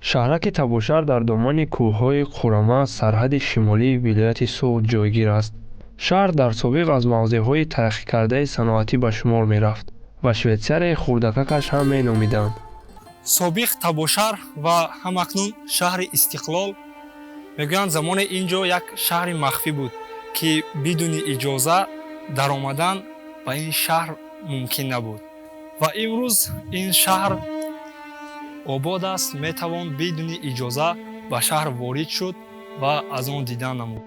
шаҳраки Табошар дар домани кӯҳҳои Қурама сарҳади шимолии вилояти Суғд ҷойгир аст. шаҳр дар собиқ аз мавзеъҳои тараққикардаи саноатӣ ба шумор мерафт ва Шветсарияи хурдакакаш ҳам меномиданд. собиқ Табошар ва ҳамакнун шаҳри Истиқлол мегӯянд замоне ин ҷо як шаҳри махфӣ буд, ки бидуни иҷоза даромадан ба ин шаҳр мумкин набуд. ва имрӯз ин шаҳр обод аст, метавон бидуни иҷоза ба шаҳр ворид шуд ва аз он дидан намуд.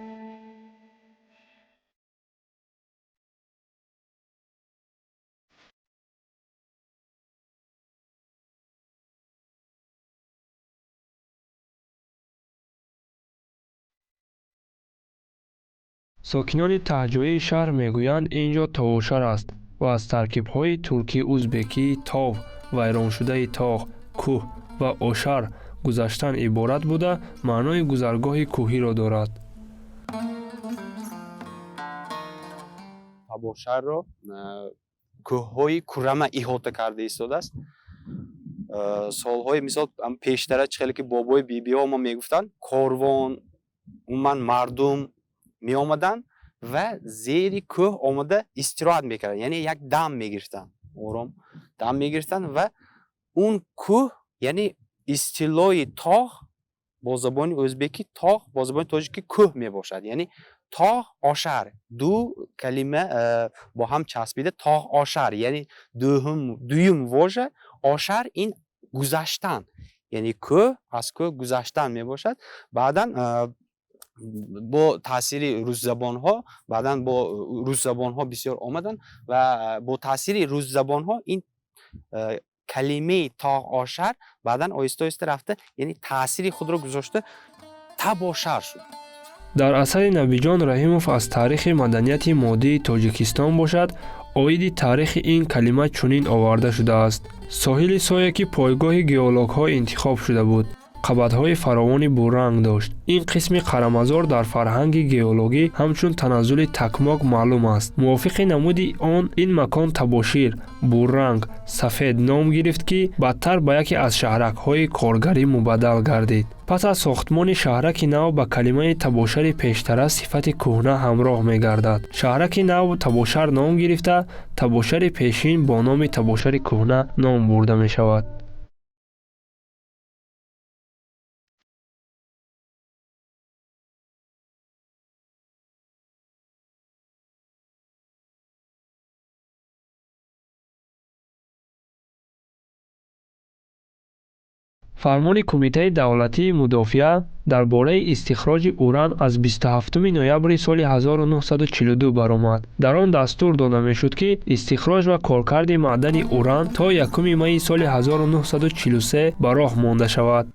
сокинони таҳҷоии шаҳр мегӯянд ин ҷо Тавошар аст ва аз таркибҳои туркӣ, узбекии тов, вайроншудаи тоғ, кӯҳ ва ошар гузаштан иборат буда, маънои гузаргоҳи кӯҳиро дорад. Табошарро кӯҳҳои Курама иҳота карда истодааст. солҳои мисол пештара чихеле ки бобои бибиҳо мо мегуфтанд, корвон умуман мардум меомаданд ва зери кӯҳ омада истироҳат мекарданд, яъне як дам мегирифтанд, ором дам мегирифтанд ва он кӯҳ, яъне истилоҳи тоғ бо забони ӯзбекӣ, тоғ бо забони тоҷикӣ кӯҳ мебошад, яъне тоғ ошар, ду калима бо ҳам часпида тоғ ошар, яъне дуюм вожа ошар ин гузаштан, яъне кӯҳ аз кӯҳ гузаштан мебошад. баъдан бо таъсири рӯззабонҳо бисёр омаданд ва бо таъсири рӯззабонҳо ин калимаи тоғ ошар баъдан оҳиста оҳиста рафта, яъне таъсири худро гузошта Табошар шуд. дар асари Набиҷон Раҳимов аз таърихи маданияти моддии Тоҷикистон бошад, оиди таърихи ин калима чунин оварда шудааст: соҳили соя ки пойгоҳи геологҳо интихоб шуда буд, қабатҳои фаровони бурранг дошт. ин қисми қарамазор дар фарҳанги геологӣ ҳамчун таназзули такмок маълум аст. мувофиқи намуди он, ин макон Табошир, бурранг, сафед ном гирифт, ки баъдтар ба яке аз шаҳракҳои коргарӣ мубаддал гардид. пас аз сохтмони шаҳраки нав ба калимаи Табошари пештара сифати кӯҳна ҳамроҳ мегардад. шаҳраки нав Табошар ном гирифта, Табошари пешин бо номи Табошари кӯҳна ном бурда мешавад. фармони Кумитаи давлатии мудофиа дар бораи истихроҷи уран аз 27 ноябри соли 1942 баромад. дар он дастур дода мешуд, ки истихроҷ ва коркарди маъдани уран то 1 майи соли 1943 ба роҳ монда шавад.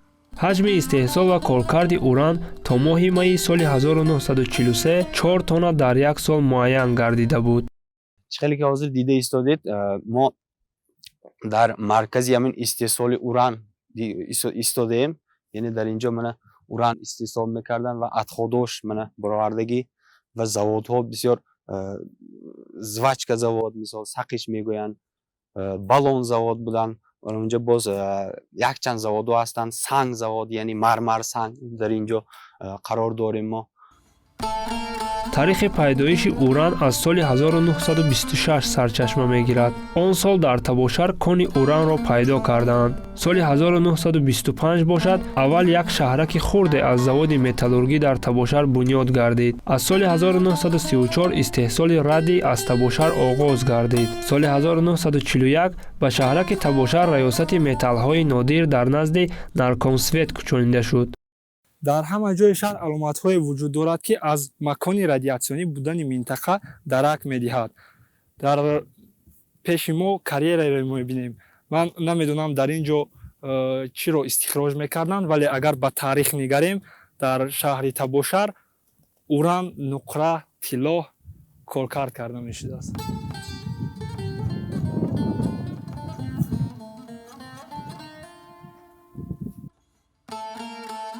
ҳаҷми истеҳсол ва коркарди уран то моҳи майи соли 1943 4 тонна дар як сол муайян гардида буд. чихеле ки ҳозир дида истодед, мо дар маркази ҳамин истеҳсоли уран истодаем, яъне дар инҷо мана уран истеҳсол мекарданд ва атходош мана баровардагӣ ва заводҳо бисёр, звачка завод, мисол сақиш мегӯянд, балон завод буданд. онҷо боз якчанд заводҳо ҳастанд, санг завод, яъне мармар санг дар инҷо қарор дорем мо. таърихи пайдоиши уран аз соли 1926 сарчашма мегирад. он сол дар Табошар кони уранро пайдо кардаанд. соли 1925 бошад, аввал як шаҳраки хурде аз заводи металлургӣ дар Табошар бунёд гардид. аз соли 1934 истеҳсоли радий аз Табошар оғоз гардид. соли 1941 ба шаҳраки Табошар раёсати металлҳои нодир дар назди Наркомсвет кӯчонида шуд. дар ҳама ҷои шаҳр аломатҳое вуҷуд дорад, ки аз макони радиатсионӣ будани минтақа дарак медиҳад. дар пеши мо карьераеро мебинем. ман намедонам дар ин ҷо чиро истихроҷ мекарданд, вале агар ба таърих нигарем, дар шаҳри Табошар уран, нуқра, тилло коркард карда мешудааст.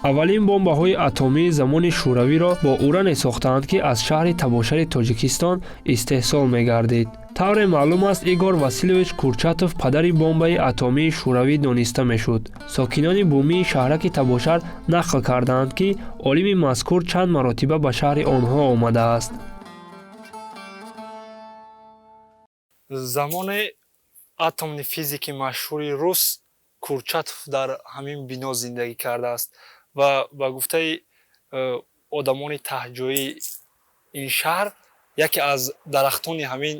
аввалин бомбаҳои атомии замони шӯравиро бо уране сохтанд, ки аз шаҳри Табошари Тоҷикистон истеҳсол мегардид. тавре маълум аст, Игор Васильевич Курчатов падари бомбаи атомии шӯравӣ дониста мешуд. сокинони бумии шаҳраки Табошар нақл карданд, ки олими мазкур чанд маротиба ба шаҳри онҳо омадааст. замони атомни физики машҳури рус Курчатов дар ҳамин бино зиндагӣ кардааст ва ба гуфтаи одамони таҳҷоии ин шаҳр яке аз дарахтони ҳамин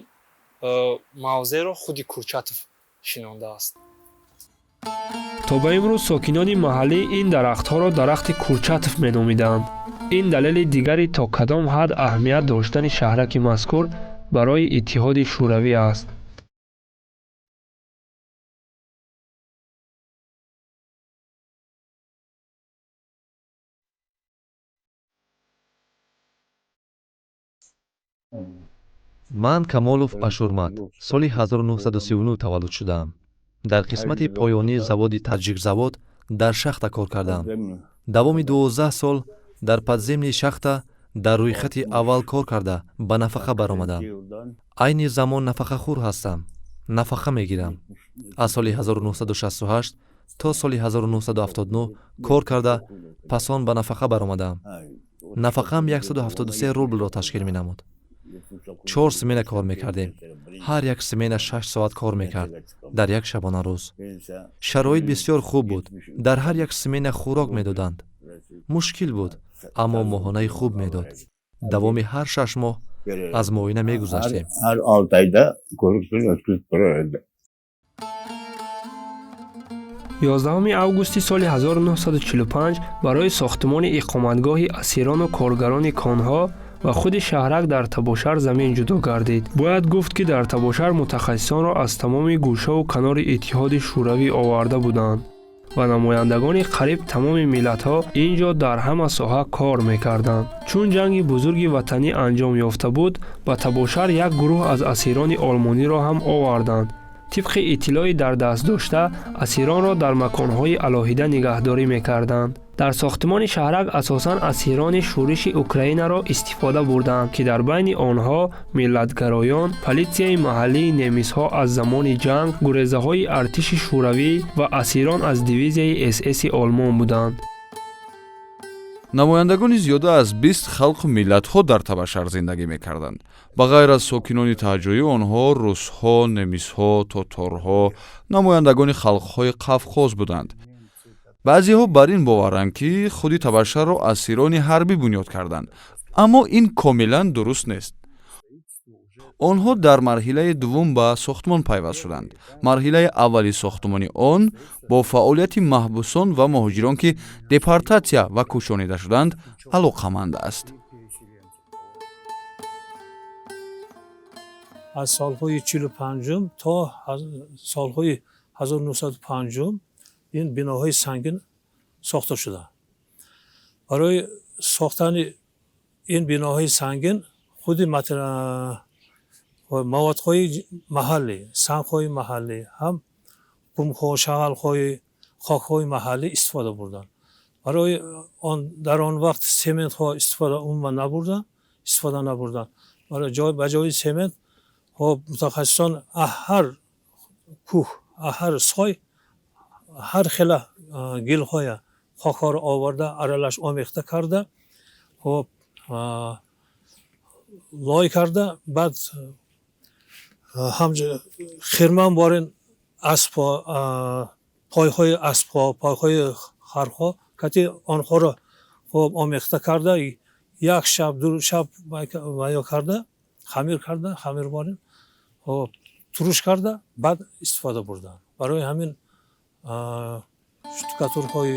мавзеъро худи Курчатов шинондааст. то ба имрӯз сокинони маҳаллӣ ин дарахтҳоро дарахти Курчатов меномиданд. ин далели дигари то кадом ҳад аҳамият доштани шаҳраки мазкур барои иттиҳоди шӯравӣ аст. ман Камолов Ашурмат соли 1939 таваллуд шудаам. дар қисмати поёнии заводи Таҷикзавод дар шахта кор кардам. давоми 12 сол дар подземни шахта дар рӯйхати аввал кор карда ба нафақа баромадам. айни замон нафақахӯр ҳастам. нафақа мегирам. аз соли 1968 то соли 1979 кор карда пас он ба нафақа баромадам. нафақам 173 рублро ташкил менамуд. 4 смена кор мекардем. ҳар як смена 6 соат кор мекард дар як шабона рӯз. шароит бисёр хуб буд. дар ҳар як смена хӯрок медоданд. мушкил буд, аммо моҳонаи хуб медод. давоми ҳар 6 моҳ аз муоина мегузаштем. ҳар 6 айда коррупсия өткізіп турadi. 11 августи соли 1945 барои сохтмони иқоматгоҳи асирону коргарони конҳо ва худи шаҳрак дар Табошар замин ҷудо гардид. бояд гуфт, ки дар Табошар мутахассисонро аз тамоми гӯшаву канори иттиҳоди шӯравӣ оварда буданд ва намояндагони қариб тамоми миллатҳо ин ҷо дар ҳама соҳа кор мекарданд. чун ҷанги бузурги ватанӣ анҷом ёфта буд, ба Табошар як гурӯҳ аз асирони олмониро ҳам оварданд. тибқи иттилои дар даст дошта, асиронро дар маконҳои алоҳида нигаҳдорӣ мекарданд. дар сохтмони шаҳрак асосан асирони шӯриши Украинаро истифода бурданд, ки дар байни онҳо миллатгароён, политсияи маҳаллии немисҳо аз замони ҷанг, гурезаҳои артиши шӯравӣ ва асирон аз дивизияи СС-и олмон буданд. намояндагони зиёда аз 20 халқу миллатҳо дар Табошар зиндагӣ мекарданд. ба ғайр аз сокинони таҳҷоӣ, онҳо русҳо, немисҳо, тоторҳо, намояндагони халқҳои Қавқоз буданд. баъзеҳо бар ин боваранд, ки худи Табошарро асирони ҳарбӣ бунёд карданд, аммо ин комилан дуруст нест. онҳо дар марҳилаи дуввум ба сохтмон пайваст шуданд. марҳилаи аввали сохтмони он бо фаъолияти маҳбусон ва муҳоҷирон, ки депортатсия ва кӯчонида шуданд, алоқаманд аст. аз солҳои 45 то солҳои 1905 ин биноҳои сангин сохта шуда. барои сохтани ин биноҳои сангин худи маводҳои маҳаллӣ, сангҳои маҳаллӣ, ҳам кумҳо, шағалҳои хокҳои маҳаллӣ истифода бурданд. барои дар он вақт сементҳо истифода набурданд. ба ҷои семент мутахассисон аҳар кӯҳ, аҳар сой, ҳар хела гилҳоя хокҳоро оварда аралаш омехта карда, лой карда, баъд хирман борин аспҳо, пойҳои аспҳо, пойҳои харҳо, кати онҳоро омехта карда, як шаб, ду шаб вайё карда, хамир борин, туруш карда, баъд истифода бурданд. барои ҳамин штукатурҳои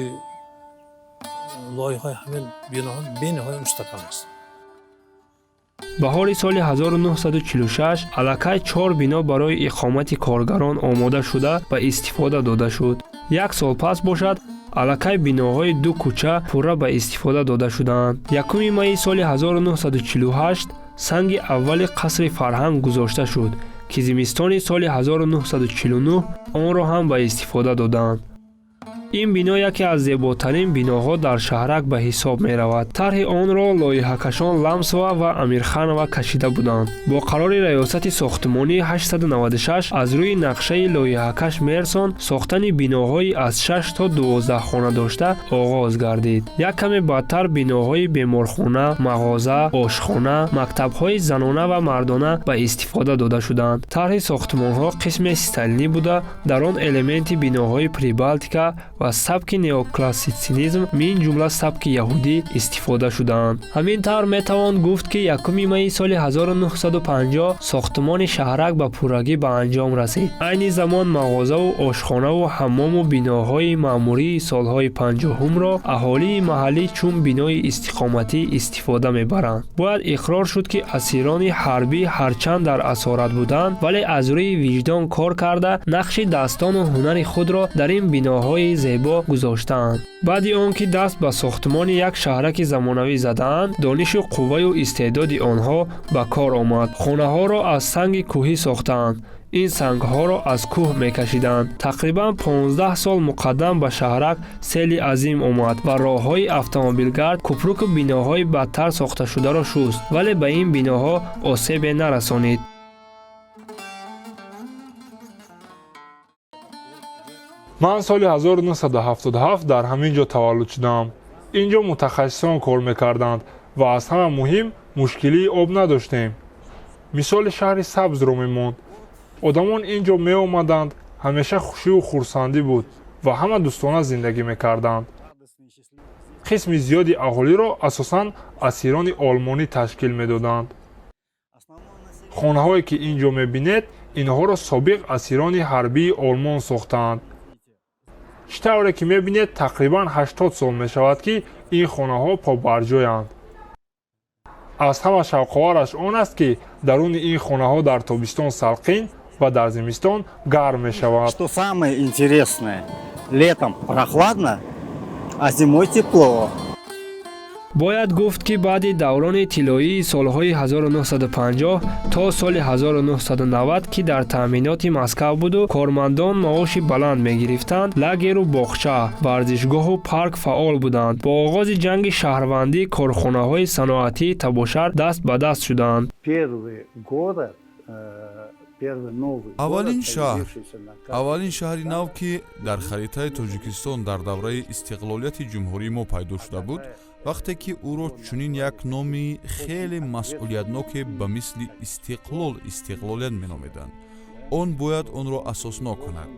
лойҳои ҳамин биноҳо бениҳоят мустаҳкам аст. баҳори соли 1946 аллакай 4 бино барои иқомати коргарон омода шуда ба истифода дода шуд. як сол пас бошад, аллакай биноҳои 2 кӯча пурра ба истифода дода шуданд. 1 майи соли 1948 санги аввали қасри Фарҳанг гузошта шуд, ки зимистони соли 1949 онро ҳам ба истифода доданд. ин бино яке аз зеботарин биноҳо дар шаҳрак ба ҳисоб меравад. тарҳи онро лоиҳакашон Ламсова ва Амирханова кашида буданд. бо қарори раёсати сохтмонӣ 896 аз рӯи нақшаи лоиҳакаш Мерсон сохтани биноҳои аз 6 то 12 хона дошта оғоз гардид. як каме баъдтар биноҳои беморхона, мағоза, ошхона, мактабҳои занона ва мардона ба истифода дода шуданд. тарҳи сохтмонҳо қисме сталинӣ буда, дар он элементи биноҳои прибалтика ва сабки неоклассицизм мин ҷумла сабки яҳудӣ истифода шудаанд. ҳамин тавр метавон гуфт ки 1 майи соли 1950 сохтмони шаҳрак ба пуррагӣ ба анҷом расид. айни замон мағозаву ошхонаву ҳаммому биноҳои маъмурии солҳои 50-ро аҳолии маҳаллӣ чун бинои истиқоматӣ истифода мебаранд. бояд иқрор шуд ки асирони ҳарбӣ ҳарчанд дар асорат буданд, вале аз рӯи виҷдон кор карда нақши dastoну ҳунари худро дар ин биноҳои зебо гузоштаанд. баъди он ки даст ба сохтмони як шаҳраки замонавӣ задаанд, донишу қувваю истеъдоди онҳо ба кор омад. хонаҳоро аз санги кӯҳӣ сохтаанд. ин сангҳоро аз кӯҳ мекашиданд. тақрибан 15 сол муқаддам ба шаҳрак сели азим омад ва роҳҳои автомобилгард кӯпруку биноҳои бадтар сохташударо шуст, вале ба ин биноҳо осебе нарасонид. ман соли 1977 дар ҳамин ҷо таваллуд шудам. ин ҷо мутахассисон кор мекарданд ва аз ҳама муҳим мушкилии об надоштем. мисоли шаҳри сабзро мемонд. одамон ин ҷо меомаданд, ҳамеша хушию хурсандӣ буд ва ҳама дӯстона зиндагӣ мекарданд. қисми зиёди аҳолиро асосан асирони олмонӣ ташкил медоданд. хонаҳое ки ин ҷо мебинед, инҳоро собиқ асирони ҳарбии олмон сохтаанд. чӣ тавре ки мебинед, тақрибан 80 сол мешавад ки ин хонаҳо побарҷоянд. аз ҳама шавқовараш он аст ки даруни ин хонаҳо дар тобистон салқин ва дар зимистон гарм мешавад. Что самое интересное, летом прохладно, а зимой тепло. бояд гуфт ки баъди даврони тиллоии солҳои 1950 то соли 1990 ки дар таъминоти Москав буду кормандон маоши баланд мегирифтанд, лагеру боғча, варзишгоҳу парк фаъол буданд. бо оғози ҷанги шаҳрвандӣ корхонаҳои саноатии табошар даст ба даст шуданд. аввалин шаҳри нав ки дар харитаи тоҷикистон дар давраи истиқлолияти ҷумҳурии мо пайдо шуда буд, вақте ки ӯро чунин як номи хеле масъулиятноке ба мисли истиқлолият меномеданд, он бояд онро асоснок кунад.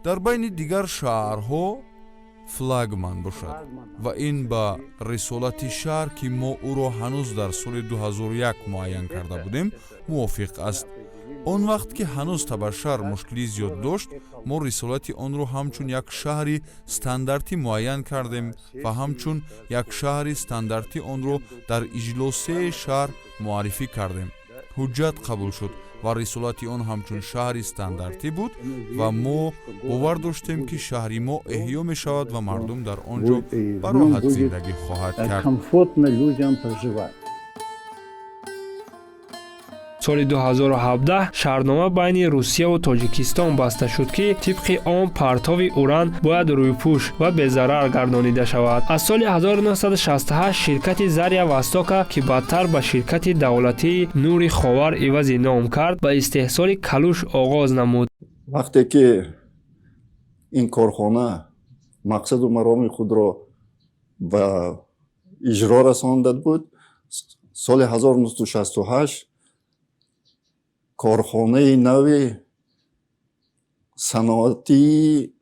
дар байни дигар шаҳрҳо флагман бошад ва ин ба рисолати шаҳр ки мо ӯро ҳанӯз дар соли 2001 муайян карда будем мувофиқ аст. он вақт ки ҳанӯз табашар мушкилӣ зиёд дошт, мо рисолати онро ҳамчун як шаҳри стандартӣ муайян кардем ва ҳамчун як шаҳри стандартӣ онро дар иҷлосии шаҳр муаррифӣ кардем. ҳуҷҷат қабул шуд ва рисолати он ҳамчун шаҳри стандартӣ буд ва мо бовар доштем ки шаҳри мо эҳё мешавад ва мардум дар он ҷо ба роҳат зиндагӣ хоҳад кард. соли 2017 шаҳрнома байни Русияву Тоҷикистон баста шуд ки тибқи он партови уран бояд рӯйпӯш ва безарар гардонида шавад. аз соли 1968 ширкати Заря Востока ки баъдтар ба ширкати давлатии Нури Ховар ивази ном кард, ба истеҳсоли калуш оғоз намуд. вақте ки ин корхона мақсаду мароми худро ба иҷро расонда буд, соли 1968 корхонаи нави саноати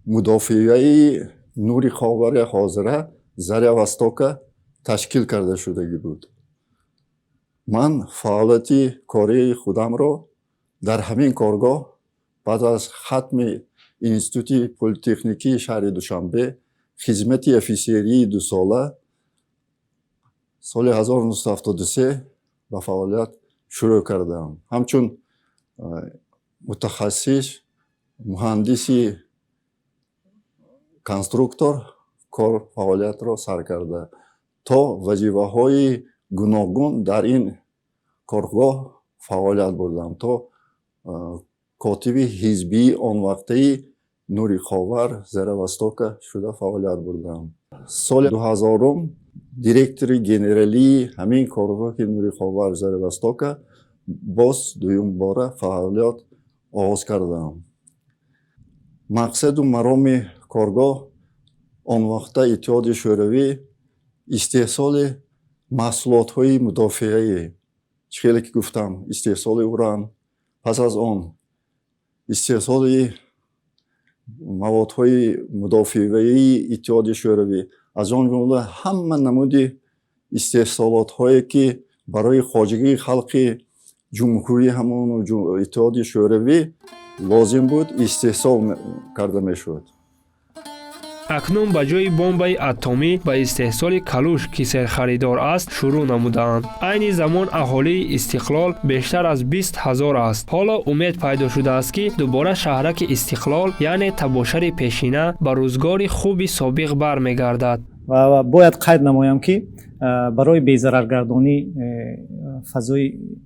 мудофиаи Нури Ховари ҳозира Заря Востока ташкил карда шудагӣ буд. ман фаъолияти кории худамро дар ҳамин коргоҳ баъд аз хатми институти политехникии шаҳри Душанбе хизмати офисерии 2 сола соли 1973 ба фаъолият шурӯъ кардам. ҳамчун мутахассис, муҳандиси конструктор кор фаъолиятро сар карда то вазифаҳои гуногун дар ин коргоҳ фаъолият бурдам, то котиби ҳизбии он вақтаи Нури Ховар, Заравостока шуда фаъолият бурдам. Соли 2000 директори генералии ҳамин коргоҳи Нури Ховар, Заравостока боз дуюм бора фаъолият оғоз кардам. Мақсаду мароми коргоҳ он вақта Иттиҳоди Шӯравӣ истеҳсоли маҳсулотҳои мудофиаӣ, чӣ хеле ки гуфтам, истеҳсоли уран, пас аз он истеҳсоли маводҳои мудофиаии Иттиҳоди Шӯравӣ, аз он ҷумла ҳама намуди истеҳсолотҳое ки барои хоҷагии халқи ҷумҳурии ҳамон Иттиҳоди Шӯравӣ лозим буд истеҳсол карда мешуд. акнун ба ҷои бомбаи атомӣ ба истеҳсоли калуш ки серхаридор аст шурӯъ намуданд. айни замон аҳолии Истиқлол бештар аз 20 000 аст. ҳоло умед пайдо шудааст ки дубора шаҳраки Истиқлол яъне табошари пешина ба рӯзгори хуби собиқ бармегардад. ва бояд қайд намоям ки барои безараргардонии фазои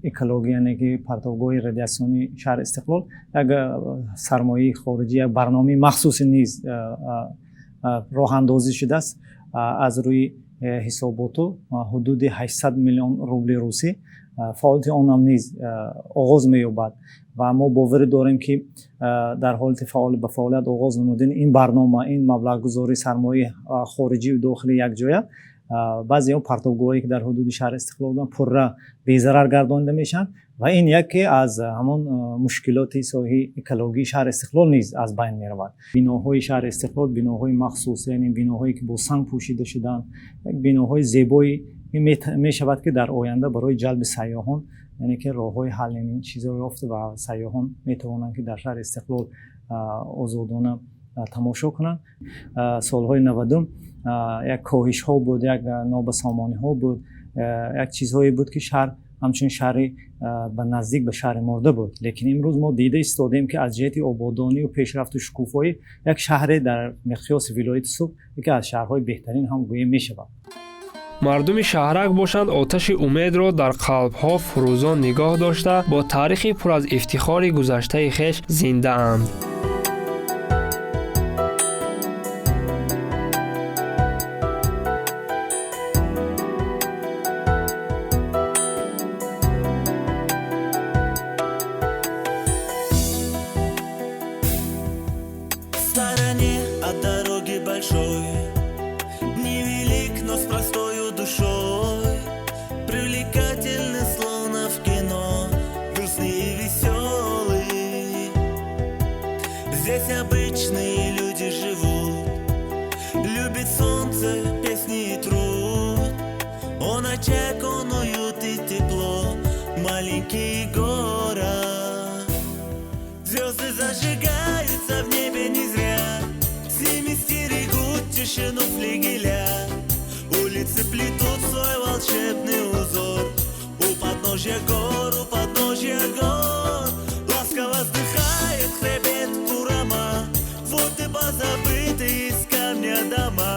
экология яъне ки партовгоҳи радиатсионии шаҳри Истиқлол як сармояи хориҷӣ, як барномаи махсусе низ роҳандозӣ шудааст. аз рӯи ҳисоботу ҳудуди 800 миллион рубли русӣ фаъолияти онам низ оғоз меёбад ва мо боварӣ дорем ки дар ҳолати ба фаъолият оғоз намудани ин барнома, ин маблағгузории сармояи хориҷию дохили якҷоя баъзеҳо партовгоҳое ки дар ҳудуди шаҳри Истиқлол буданд пурра безарар гардонида мешаванд ва ин яке аз ҳамон мушкилоти соҳаи экологии шаҳри Истиқлол низ аз байн меравад. биноҳои шаҳри Истиқлол биноҳои махсус, яъне биноҳое ки бо санг пӯшида шуданд, биноҳои зебои мешавад ки дар оянда барои ҷалби сайёҳон, яъне ки роҳҳои ҳалли ин чизро ёфта ва сайёҳон метавонанд ки дар шаҳри Истиқлол озодона тамошо кунанд. солҳои 90 як коҳишҳо буд, як нобасомониҳо буд, як чизҳое буд ки шаҳр ҳамчун шаҳри ба наздик ба шаҳри мурда буд. лекин имрӯз мо дида истодем ки аз ҷиҳати ободонию пешрафту шукуфоӣ як шаҳре дар миқёси вилояти Суғ яке аз шаҳрҳои беҳтарин ҳам гӯя мешавад. мардуми шаҳрак бошанд оташи умедро дар қалбҳо фурӯзон нигоҳ дошта бо таърихи пур аз ифтихори гузаштаи хеш зиндаанд. Здесь обычные люди живут, любит солнце, песни и труд. Он очаг, он уют и тепло, маленький город. Звезды зажигаются в небе не зря, с ними стерегут тишину флигеля. Улицы плетут свой волшебный узор, у подножья гор, у подножья гор. Ласково вздыхает хребет Курама, вот и позабытые из камня дома.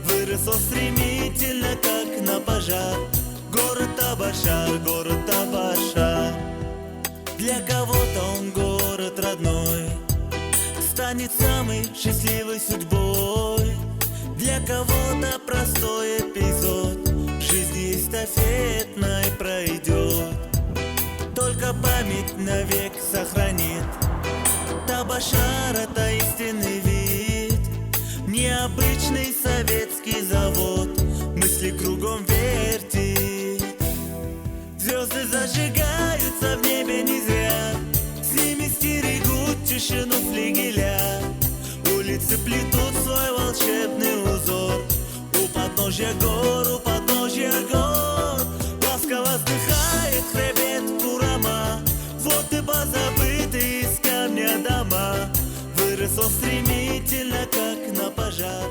Вырос он стремительно, как на пожар, город Табашар, город Табашар. Для кого-то он город родной, станет самой счастливой судьбой. Для кого-то простой эпизод жизни эстафетной пройдет. Только память навек сохранит Табашар — это истинный вид, необычный советский завод, мысли кругом вертит. Звезды зажигаются в небе не зря, с ними стерегут тишину флигеля. Улицы плетут свой волшебный узор, у подножья гор, у подножья гор. Ласково вздыхает хребет Курама, вот и позабытые из камня дома. Вырос он стремительно, как на пожар.